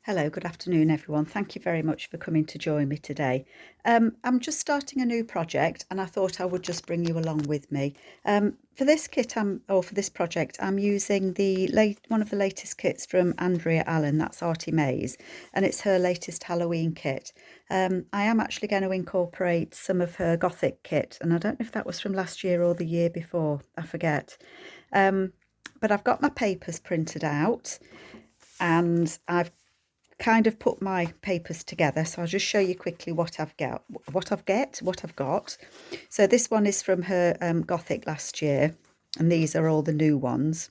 Hello, good afternoon, everyone. Thank you very much for coming to join me today. I'm just starting a new project and I thought I would just bring you along with me. For this kit, for this project, I'm using one of the latest kits from Andrea Allen, that's Artymaze, and it's her latest Halloween kit. I am actually going to incorporate some of her Gothic kit, and I don't know if that was from last year or the year before, I forget. But I've got my papers printed out and I've kind of put my papers together, so I'll just show you quickly what I've got. So this one is from her Gothic last year, and these are all the new ones.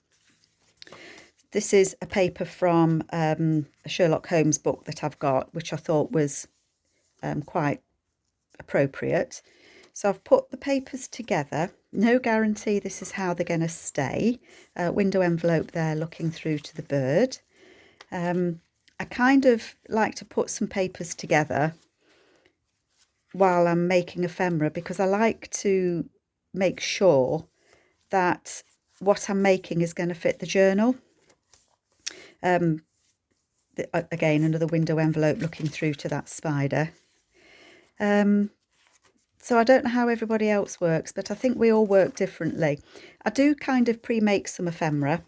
This is a paper from a Sherlock Holmes book that I've got, which I thought was quite appropriate. So I've put the papers together. No guarantee this is how they're going to stay. Window envelope there looking through to the bird. I kind of like to put some papers together while I'm making ephemera because I like to make sure that what I'm making is going to fit the journal. Again, another window envelope looking through to that spider. So I don't know how everybody else works, but I think we all work differently. I do kind of pre-make some ephemera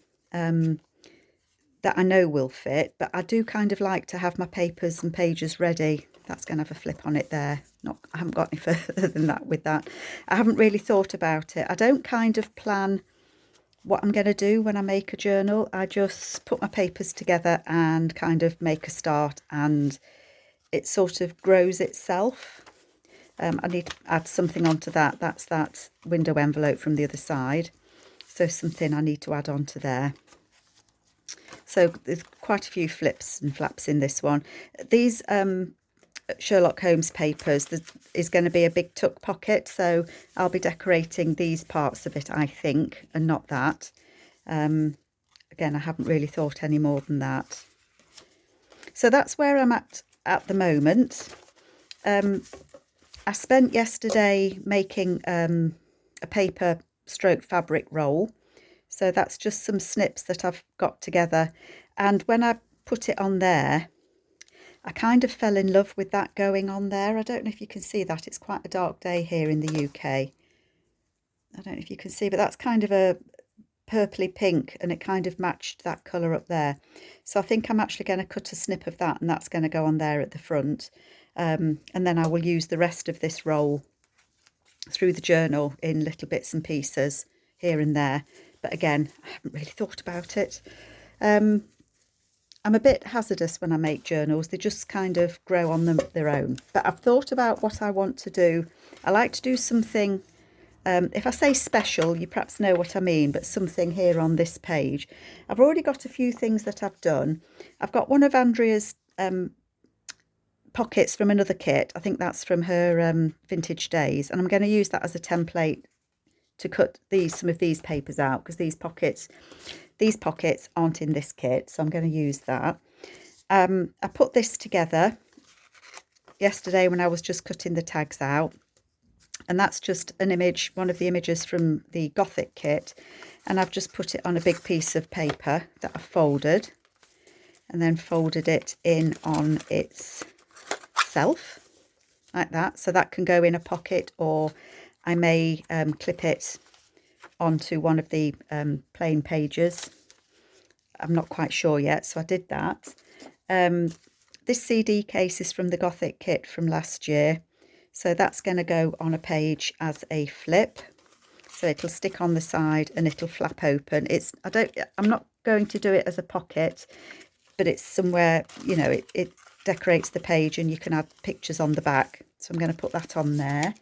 that I know will fit, but I do kind of like to have my papers and pages ready. That's going to have a flip on it there. I haven't got any further than that with that. I haven't really thought about it. I don't kind of plan what I'm going to do when I make a journal. I just put my papers together and kind of make a start, and it sort of grows itself. I need to add something onto that. That's that window envelope from the other side. So something I need to add onto there. So there's quite a few flips and flaps in this one. These Sherlock Holmes papers, there is going to be a big tuck pocket, so I'll be decorating these parts of it, I think, and not that. Again, I haven't really thought any more than that. So that's where I'm at the moment. I spent yesterday making a paper stroke fabric roll. So that's just some snips that I've got together. And when I put it on there, I kind of fell in love with that going on there. I don't know if you can see that. It's quite a dark day here in the UK. I don't know if you can see, but that's kind of a purpley pink, and it kind of matched that colour up there. So I think I'm actually going to cut a snip of that, and that's going to go on there at the front. And then I will use the rest of this roll through the journal in little bits and pieces here and there. But again, I haven't really thought about it. I'm a bit hazardous when I make journals. They just kind of grow on their own. But I've thought about what I want to do. I like to do something, if I say special, you perhaps know what I mean, but something here on this page. I've already got a few things that I've done. I've got one of Andrea's pockets from another kit. I think that's from her Vintage Days. And I'm going to use that as a template to cut some of these papers out, because these pockets aren't in this kit, so I'm going to use that. I put this together yesterday when I was just cutting the tags out, and that's just an image, one of the images from the Gothic kit, and I've just put it on a big piece of paper that I've folded, and then folded it in on itself like that, so that can go in a pocket, or I may clip it onto one of the plain pages. I'm not quite sure yet, so I did that. This CD case is from the Gothic kit from last year, so that's going to go on a page as a flip. So it'll stick on the side and it'll flap open. I'm not going to do it as a pocket, but it's somewhere, you know, it decorates the page and you can add pictures on the back. So I'm going to put that on there.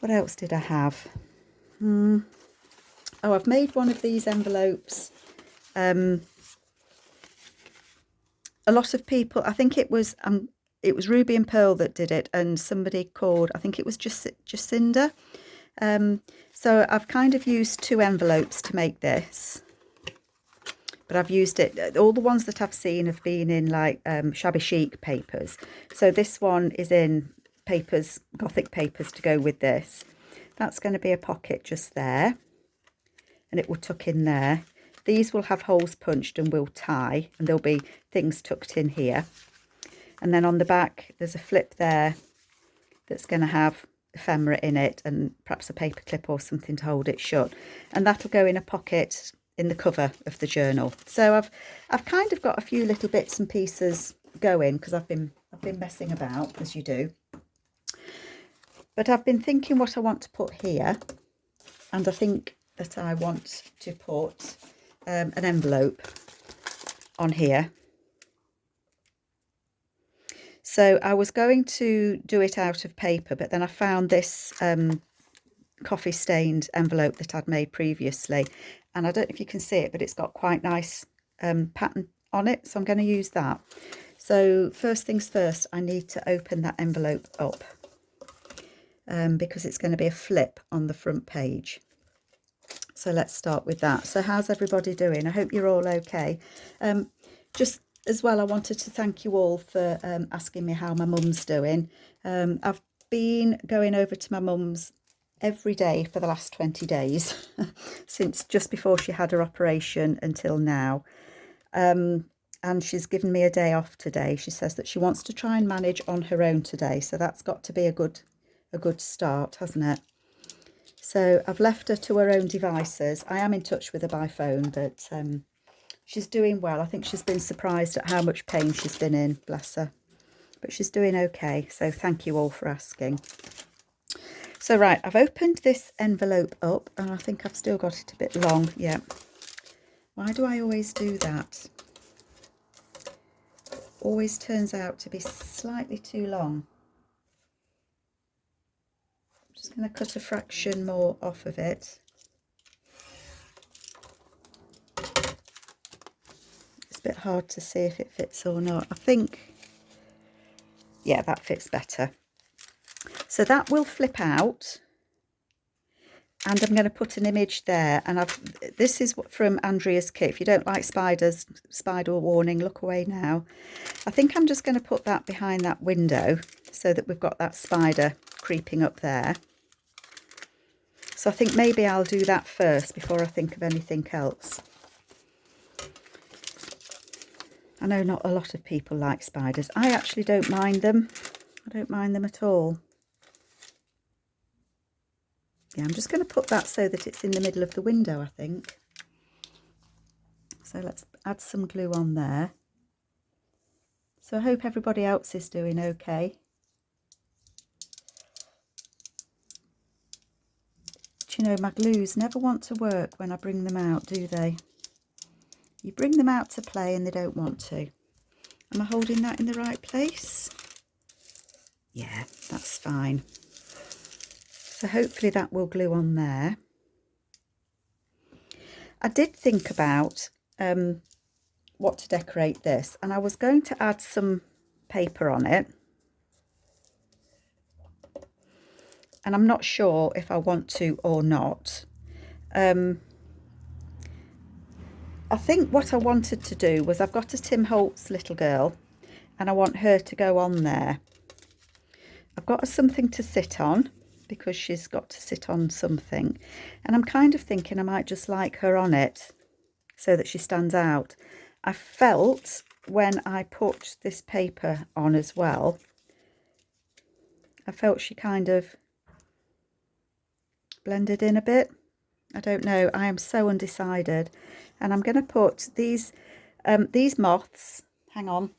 What else did I have? Oh, I've made one of these envelopes. A lot of people, I think it was Ruby and Pearl that did it, and somebody called, I think it was Jacinda. So I've kind of used two envelopes to make this, but I've used it, all the ones that I've seen have been in like shabby chic papers. So this one is in papers, Gothic papers, to go with this. That's going to be a pocket just there, and it will tuck in there. these will have holes punched and will tie, and there'll be things tucked in here. And then on the back, there's a flip there that's going to have ephemera in it and perhaps a paper clip or something to hold it shut. And that'll go in a pocket in the cover of the journal. So I've kind of got a few little bits and pieces going because I've been messing about, as you do. But I've been thinking what I want to put here, and I think that I want to put an envelope on here. So I was going to do it out of paper, but then I found this coffee stained envelope that I'd made previously, and I don't know if you can see it, but it's got quite nice pattern on it, so I'm going to use that. So first things first, I need to open that envelope up because it's going to be a flip on the front page. So let's start with that. So how's everybody doing? I hope you're all okay. Just as well, I wanted to thank you all for asking me how my mum's doing. I've been going over to my mum's every day for the last 20 days since just before she had her operation until now. And she's given me a day off today. She says that she wants to try and manage on her own today, so that's got to be a good start, hasn't it? So I've left her to her own devices. I am in touch with her by phone, but she's doing well. I think she's been surprised at how much pain she's been in, bless her. But she's doing okay, so thank you all for asking. So right, I've opened this envelope up, and I think I've still got it a bit long. Yeah. Why do I always do that? Always turns out to be slightly too long. I'm just going to cut a fraction more off of it. It's a bit hard to see if it fits or not. I think, yeah, that fits better. So that will flip out, and I'm going to put an image there. And this is from Andreas' kit. If you don't like spiders, spider warning, look away now. I think I'm just going to put that behind that window so that we've got that spider creeping up there. So I think maybe I'll do that first before I think of anything else. I know not a lot of people like spiders. I actually don't mind them. I don't mind them at all. Yeah, I'm just going to put that so that it's in the middle of the window, I think. So let's add some glue on there. So I hope everybody else is doing okay. But you know, my glues never want to work when I bring them out, do they? You bring them out to play and they don't want to. Am I holding that in the right place? Yeah, that's fine. So hopefully that will glue on there. I did think about what to decorate this, and I was going to add some paper on it. And I'm not sure if I want to or not. I think what I wanted to do was, I've got a Tim Holtz little girl and I want her to go on there. I've got something to sit on because she's got to sit on something, and I'm kind of thinking I might just like her on it so that she stands out. I felt when I put this paper on as well, I felt she kind of blended in a bit. I don't know, I am so undecided. And I'm going to put these moths, hang on,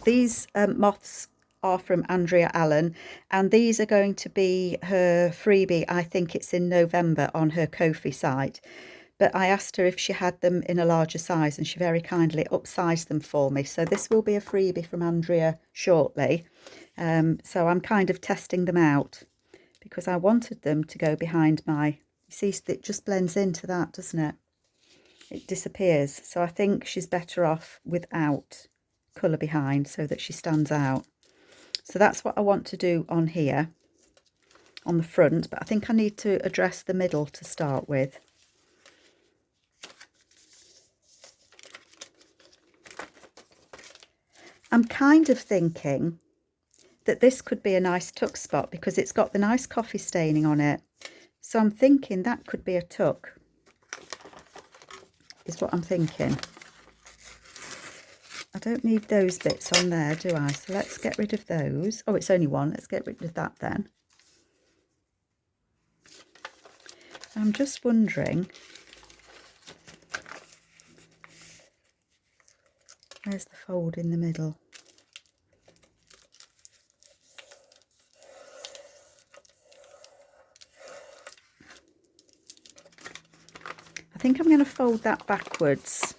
these moths are from Andrea Allen, and these are going to be her freebie. I think it's in November on her Ko-fi site, but I asked her if she had them in a larger size, and she very kindly upsized them for me. So this will be a freebie from Andrea shortly. So I'm kind of testing them out because I wanted them to go behind my, you see, it just blends into that, doesn't it? It disappears. So I think she's better off without colour behind so that she stands out. So that's what I want to do on here, on the front, but I think I need to address the middle to start with. I'm kind of thinking that this could be a nice tuck spot because it's got the nice coffee staining on it. So I'm thinking that could be a tuck. is what I'm thinking. I don't need those bits on there, do I? So let's get rid of those. Oh, it's only one. Let's get rid of that then. I'm just wondering, where's the fold in the middle? I think I'm going to fold that backwards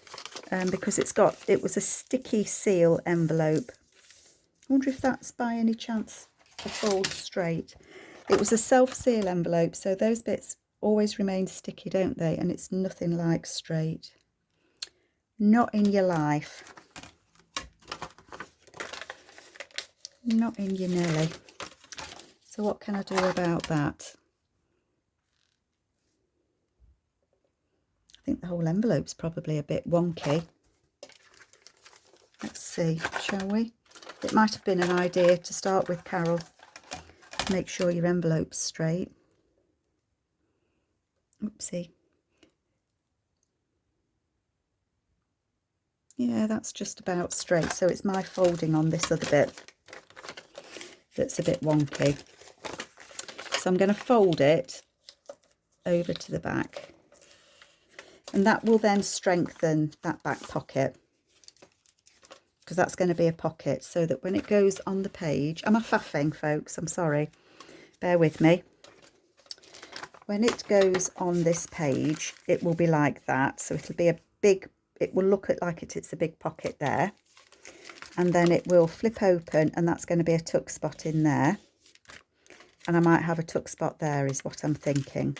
because it was a sticky seal envelope. I wonder if that's by any chance at all straight. It was a self-seal envelope, so those bits always remain sticky, don't they? And it's nothing like straight. Not in your life. Not in your Nelly. So what can I do about that? I think the whole envelope's probably a bit wonky. Let's see, shall we? It might have been an idea to start with, Carol. Make sure your envelope's straight. Oopsie. Yeah, that's just about straight. So it's my folding on this other bit that's a bit wonky. So I'm going to fold it over to the back. And that will then strengthen that back pocket, because that's going to be a pocket, so that when it goes on the page, I'm a faffing, folks, I'm sorry, bear with me. When it goes on this page, it will be like that. So it'll be a big, it will look like it's a big pocket there. And then it will flip open, and that's going to be a tuck spot in there. And I might have a tuck spot there is what I'm thinking.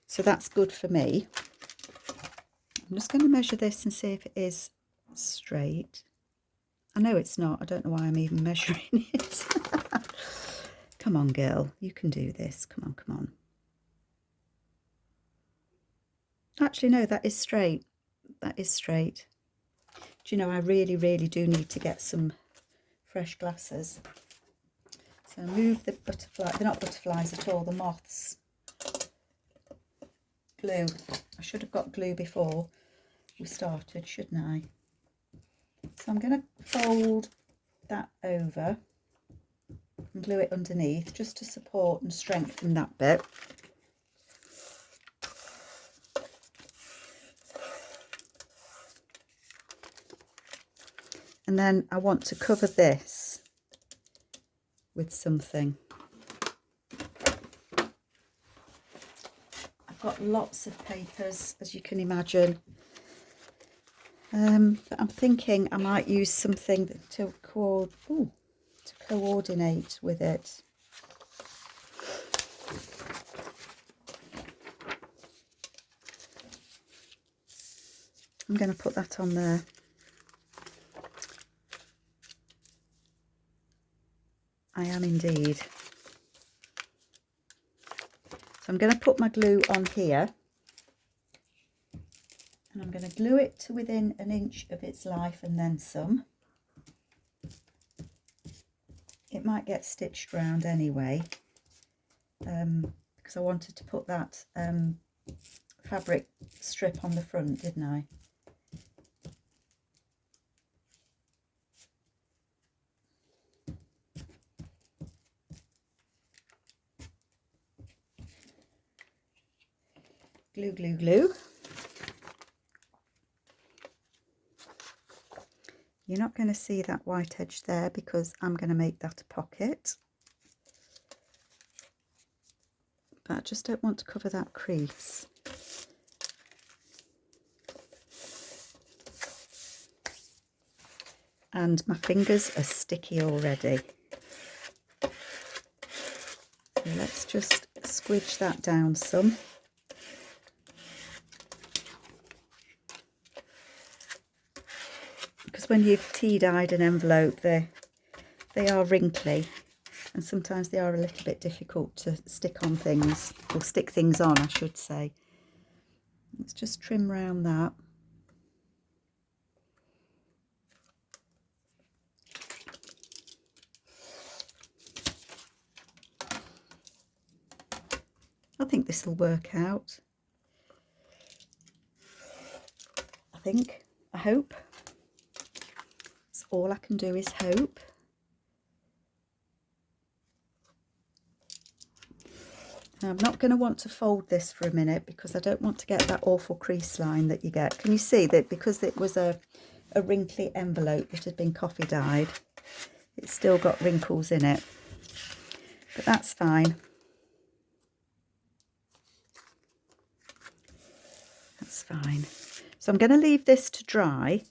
So that's good for me. I'm just going to measure this and see if it is straight. I know it's not. I don't know why I'm even measuring it. Come on, girl. You can do this. Come on, come on. Actually, no, that is straight. That is straight. Do you know, I really, really do need to get some fresh glasses. So move the butterfly. They're not butterflies at all. The moths. Glue. I should have got glue before we started, shouldn't I? So I'm going to fold that over and glue it underneath just to support and strengthen that bit. And then I want to cover this with something. I've got lots of papers, as you can imagine. But I'm thinking I might use something to coordinate with it. I'm going to put that on there. I am indeed. So I'm going to put my glue on here. And I'm going to glue it to within an inch of its life and then some. It might get stitched round anyway, because I wanted to put that fabric strip on the front, didn't I? Glue, glue, glue. You're not going to see that white edge there because I'm going to make that a pocket. But I just don't want to cover that crease. And my fingers are sticky already. So let's just squidge that down some. Because when you've tea-dyed an envelope, they are wrinkly, and sometimes they are a little bit difficult to stick on things, or stick things on, I should say. Let's just trim round that. I think this will work out. think. I hope. That's all I can do is hope. Now, I'm not going to want to fold this for a minute because I don't want to get that awful crease line that you get. Can you see that because it was a wrinkly envelope that had been coffee dyed, it's still got wrinkles in it, but that's fine. That's fine. So I'm going to leave this to dry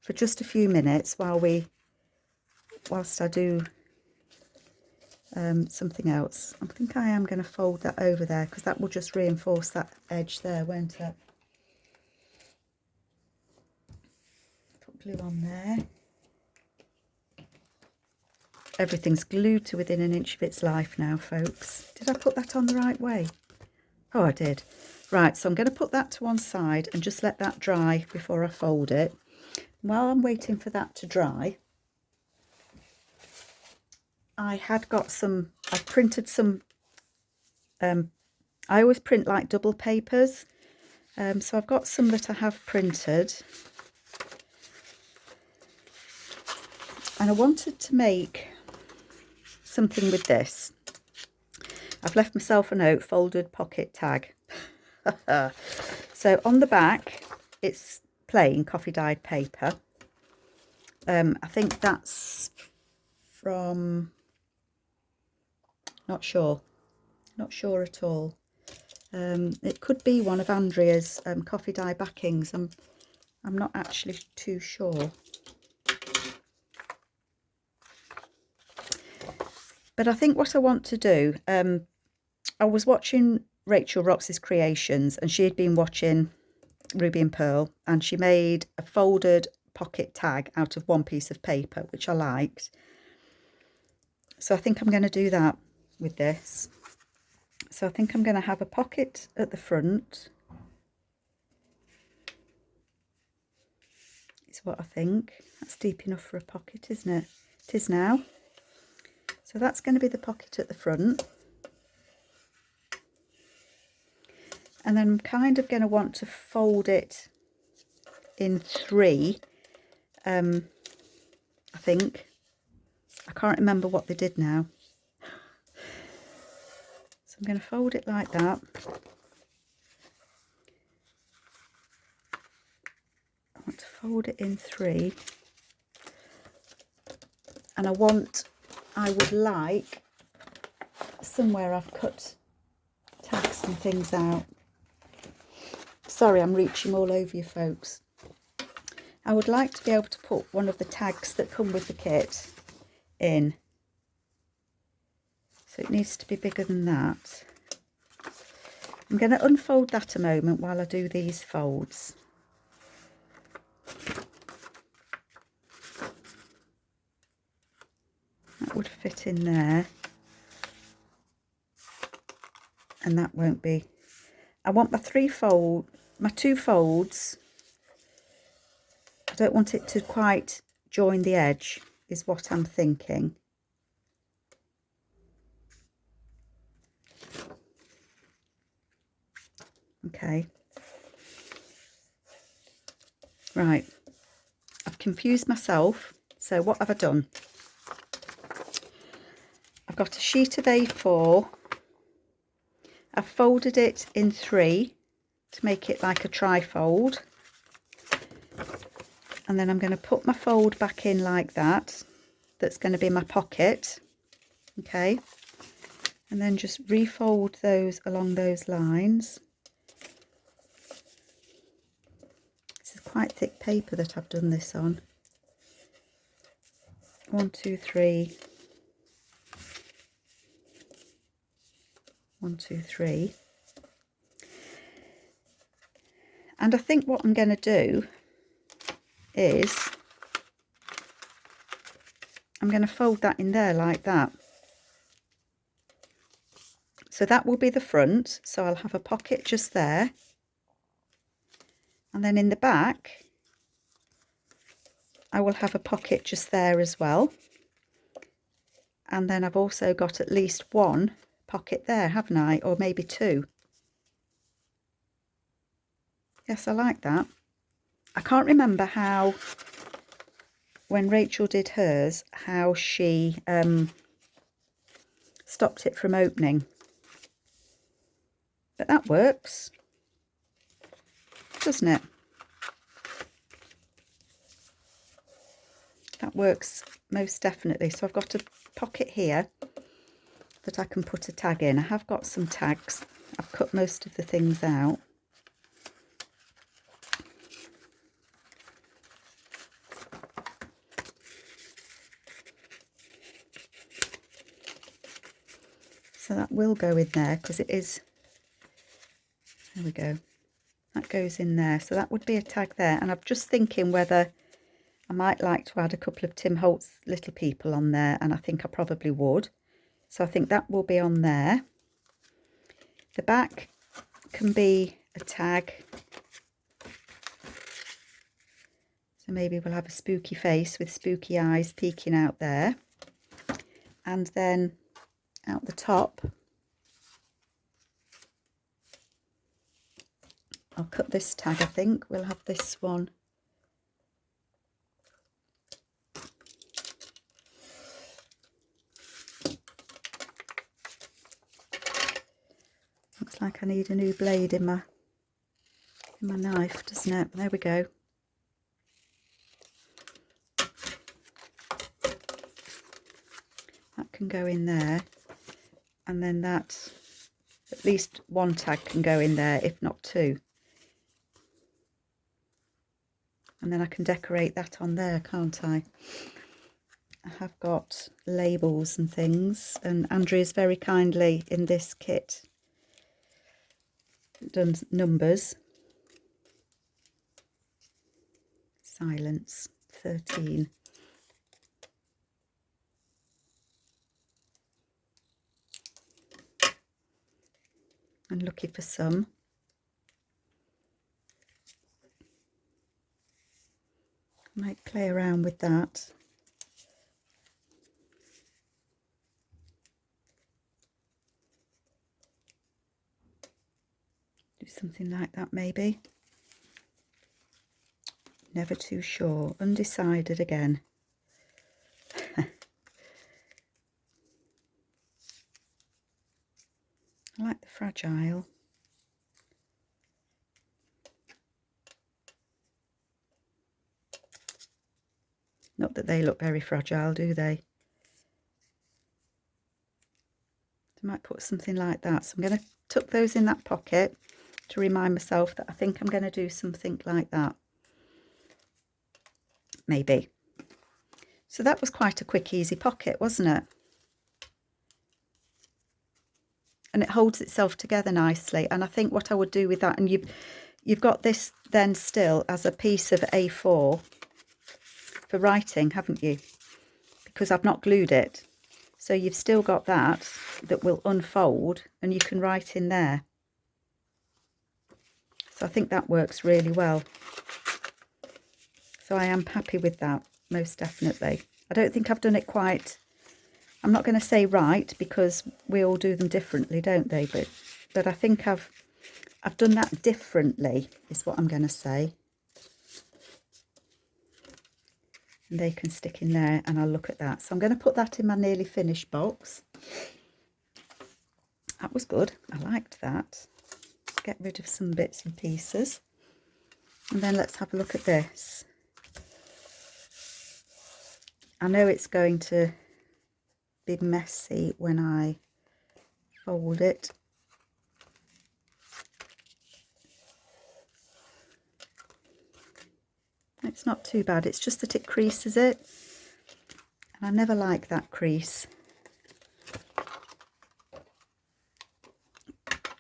for just a few minutes whilst I do something else. I think I am going to fold that over there because that will just reinforce that edge there, won't it? Put glue on there. Everything's glued to within an inch of its life now, folks. Did I put that on the right way? Oh, I did. Right, so I'm going to put that to one side and just let that dry before I fold it. While I'm waiting for that to dry, I printed some, I always print like double papers, so I've got some that I have printed, and I wanted to make something with this. I've left myself a note, folded pocket tag. So on the back it's plain coffee dyed paper. I think that's from, not sure at all. It could be one of Andrea's coffee dye backings. I'm not actually too sure. But I think what I want to do, I was watching Rachel Rox's Creations, and she had been watching Ruby and Pearl, and she made a folded pocket tag out of one piece of paper, which I liked. So I think I'm going to do that with this. So I think I'm going to have a pocket at the front. It's what I think. That's deep enough for a pocket, isn't it? It is now. So that's going to be the pocket at the front. And then I'm kind of going to want to fold it in three, I think. I can't remember what they did now. So I'm going to fold it like that. I want to fold it in three. And I would like, somewhere I've cut tags and things out. Sorry, I'm reaching all over you folks. I would like to be able to put one of the tags that come with the kit in. So it needs to be bigger than that. I'm going to unfold that a moment while I do these folds. That would fit in there. And that won't be. I want my two folds. I don't want it to quite join the edge, is what I'm thinking. Okay. Right. I've confused myself. So what have I done? I've got a sheet of A4. I've folded it in three to make it like a tri-fold. And then I'm going to put my fold back in like that. That's going to be my pocket. Okay. And then just refold those along those lines. This is quite thick paper that I've done this on. 1, 2, 3. 1, 2, 3. And I think what I'm going to do is I'm going to fold that in there like that. So that will be the front. So I'll have a pocket just there. And then in the back, I will have a pocket just there as well. And then I've also got at least one pocket there, haven't I? Or maybe two. Yes, I like that. I can't remember how, when Rachel did hers, how she stopped it from opening. But that works, doesn't it? That works most definitely. So I've got a pocket here that I can put a tag in. I have got some tags. I've cut most of the things out. So that will go in there because it is, there we go, that goes in there. So that would be a tag there. And I'm just thinking whether I might like to add a couple of Tim Holtz little people on there, and I think I probably would. So I think that will be on there. The back can be a tag. So maybe we'll have a spooky face with spooky eyes peeking out there. And then out the top, I'll cut this tag, I think. We'll have this one. Looks like I need a new blade in my knife, doesn't it? There we go. That can go in there. And then that, at least one tag can go in there, if not two. And then I can decorate that on there, can't I? I have got labels and things, and Andreas very kindly in this kit done numbers. Silence 13. And lucky for some. Might play around with that. Do something like that maybe. Never too sure. Undecided again. I like the fragile. Not that they look very fragile, do they? I might put something like that. So I'm going to tuck those in that pocket to remind myself that I think I'm going to do something like that. Maybe. So that was quite a quick, easy pocket, wasn't it? And it holds itself together nicely. And I think what I would do with that, and you've got this then still as a piece of A4 for writing, haven't you? Because I've not glued it. So you've still got that will unfold and you can write in there. So I think that works really well. So I am happy with that, most definitely. I don't think I've done it quite, I'm not going to say right, because we all do them differently, don't they? But I think I've done that differently, is what I'm going to say. And they can stick in there and I'll look at that. So I'm going to put that in my nearly finished box. That was good. I liked that. Get rid of some bits and pieces. And then let's have a look at this. I know it's going to be messy when I fold it. It's not too bad, it's just that it creases it. And I never like that crease.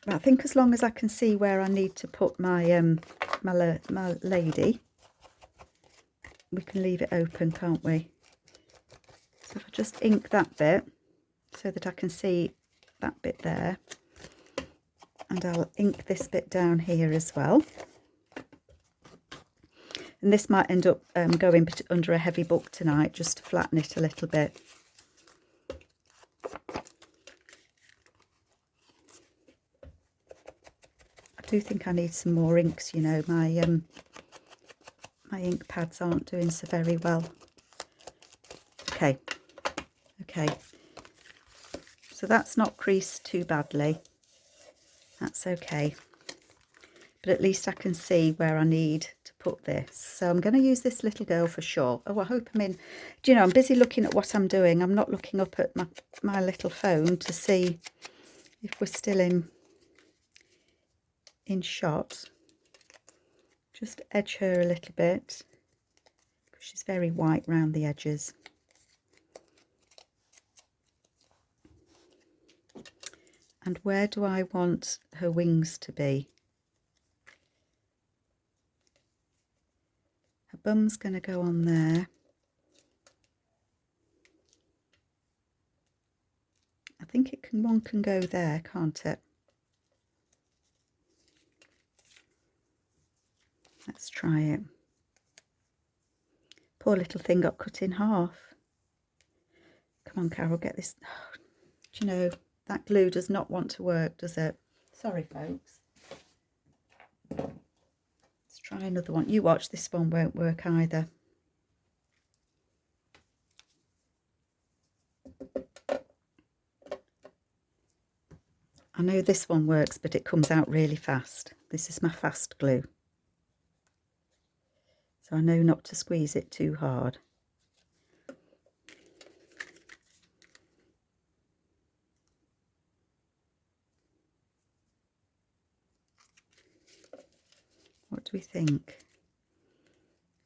But I think as long as I can see where I need to put my my lady, we can leave it open, can't we? So if I just ink that bit so that I can see that bit there, and I'll ink this bit down here as well. And this might end up going under a heavy book tonight, just to flatten it a little bit. I do think I need some more inks, you know. My My ink pads aren't doing so very well. Okay, okay. So that's not creased too badly. That's okay. But at least I can see where I need to put this. So I'm going to use this little girl for sure. Oh, I hope I'm in. Do you know, I'm busy looking at what I'm doing. I'm not looking up at my little phone to see if we're still in shot. Just edge her a little bit, because she's very white round the edges. And where do I want her wings to be? Her bum's going to go on there. I think one can go there, can't it? Let's try it. Poor little thing got cut in half. Come on, Carol, get this. Oh, do you know, that glue does not want to work, does it? Sorry, folks. Let's try another one. You watch, this one won't work either. I know this one works, but it comes out really fast. This is my fast glue. So I know not to squeeze it too hard. What do we think?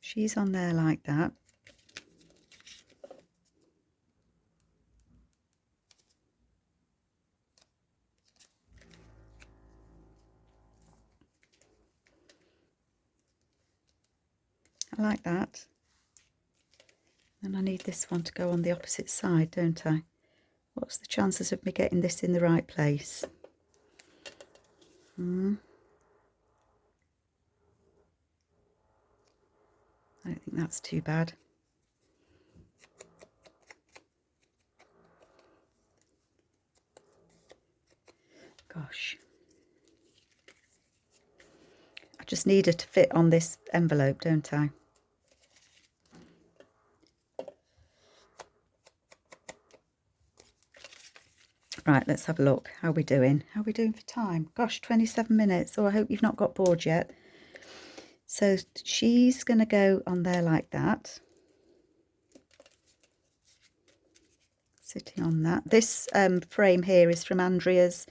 She's on there like that. I like that. And I need this one to go on the opposite side, don't I? What's the chances of me getting this in the right place? I don't think that's too bad. Gosh. I just need her to fit on this envelope, don't I? Right, let's have a look. How are we doing? How are we doing for time? Gosh, 27 minutes. Oh, I hope you've not got bored yet. So she's going to go on there like that. Sitting on that. This frame here is from Andreas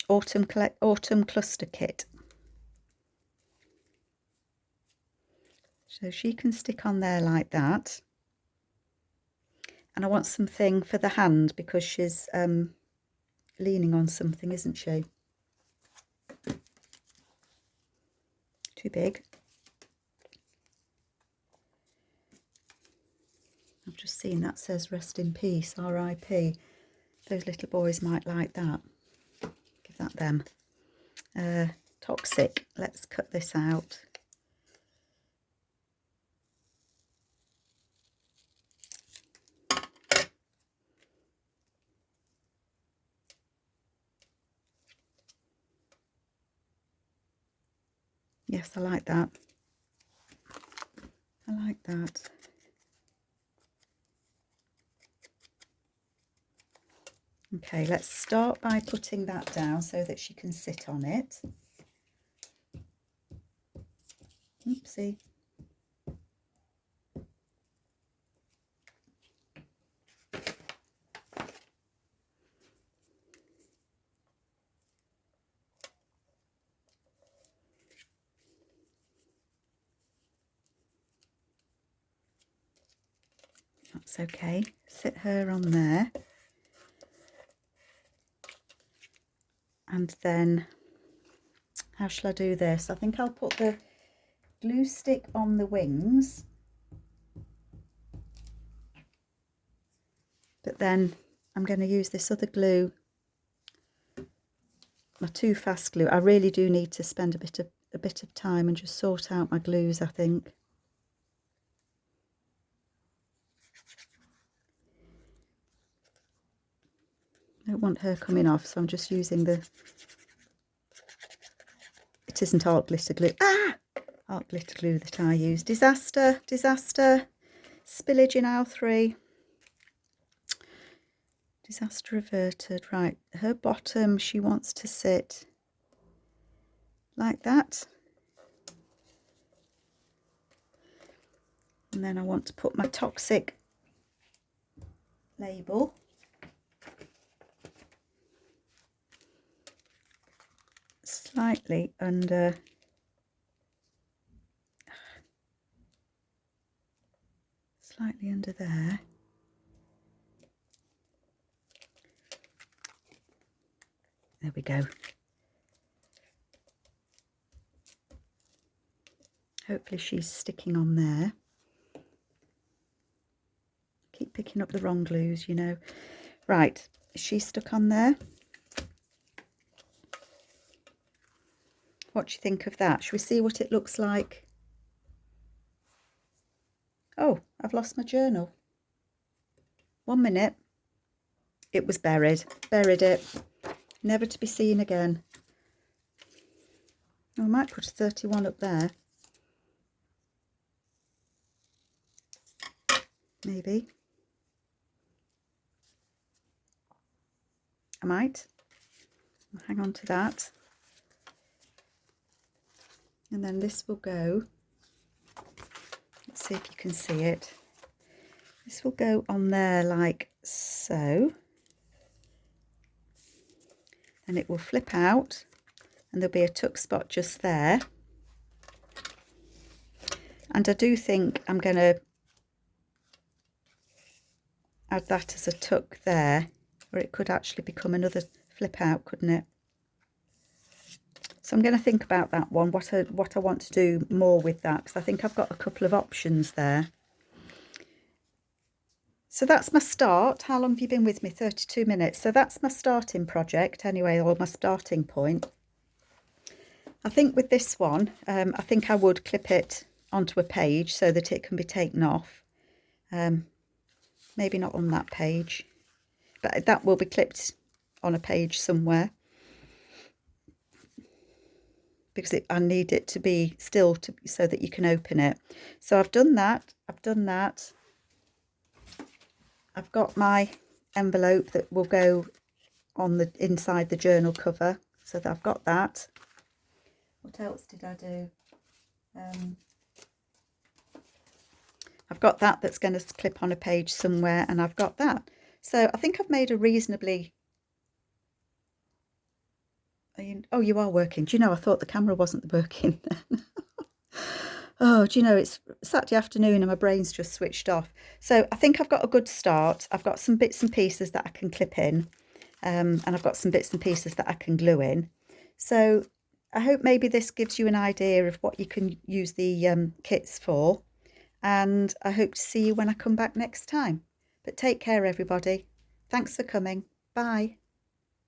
Autumn Cluster Kit. So she can stick on there like that. And I want something for the hand because she's leaning on something, isn't she? Too big. I've just seen that says rest in peace, R.I.P. Those little boys might like that. Give that them. Toxic. Let's cut this out. Yes, I like that. I like that. Okay, let's start by putting that down so that she can sit on it. Oopsie. That's okay. Sit her on there. And then, how shall I do this? I think I'll put the glue stick on the wings. But then I'm going to use this other glue, my too fast glue. I really do need to spend a bit of time and just sort out my glues, I think. I don't want her coming off, so I'm just using the... It isn't art glitter glue. Ah! art glitter glue that I use. Disaster, disaster, spillage in aisle 3. Disaster averted. Right, her bottom, she wants to sit like that. And then I want to put my toxic label. Slightly under there. There we go. Hopefully she's sticking on there. Keep picking up the wrong glues, you know. Right, is she stuck on there? What do you think of that? Shall we see what it looks like? Oh, I've lost my journal. 1 minute. It was buried. Buried it. Never to be seen again. Oh, I might put a 31 up there. Maybe. I might. I'll hang on to that. And then this will go. Let's see if you can see it. This will go on there like so. And it will flip out. And there'll be a tuck spot just there. And I do think I'm going to add that as a tuck there, or it could actually become another flip out, couldn't it? So I'm going to think about that one, what I want to do more with that, because I think I've got a couple of options there. So that's my start. How long have you been with me? 32 minutes. So that's my starting project anyway, or my starting point. I think with this one, I think I would clip it onto a page so that it can be taken off. Maybe not on that page, but that will be clipped on a page somewhere, because I need it to be still so that you can open it. So I've done that. I've got my envelope that will go on the inside the journal cover, so that I've got that. What else did I do? I've got that that's going to clip on a page somewhere, and I've got that. So I think I've made a reasonably... Oh, you are working. Do you know, I thought the camera wasn't working then. Oh, do you know, it's Saturday afternoon and my brain's just switched off. So I think I've got a good start. I've got some bits and pieces that I can clip in, and I've got some bits and pieces that I can glue in. So I hope maybe this gives you an idea of what you can use the kits for. And I hope to see you when I come back next time. But take care, everybody. Thanks for coming. Bye.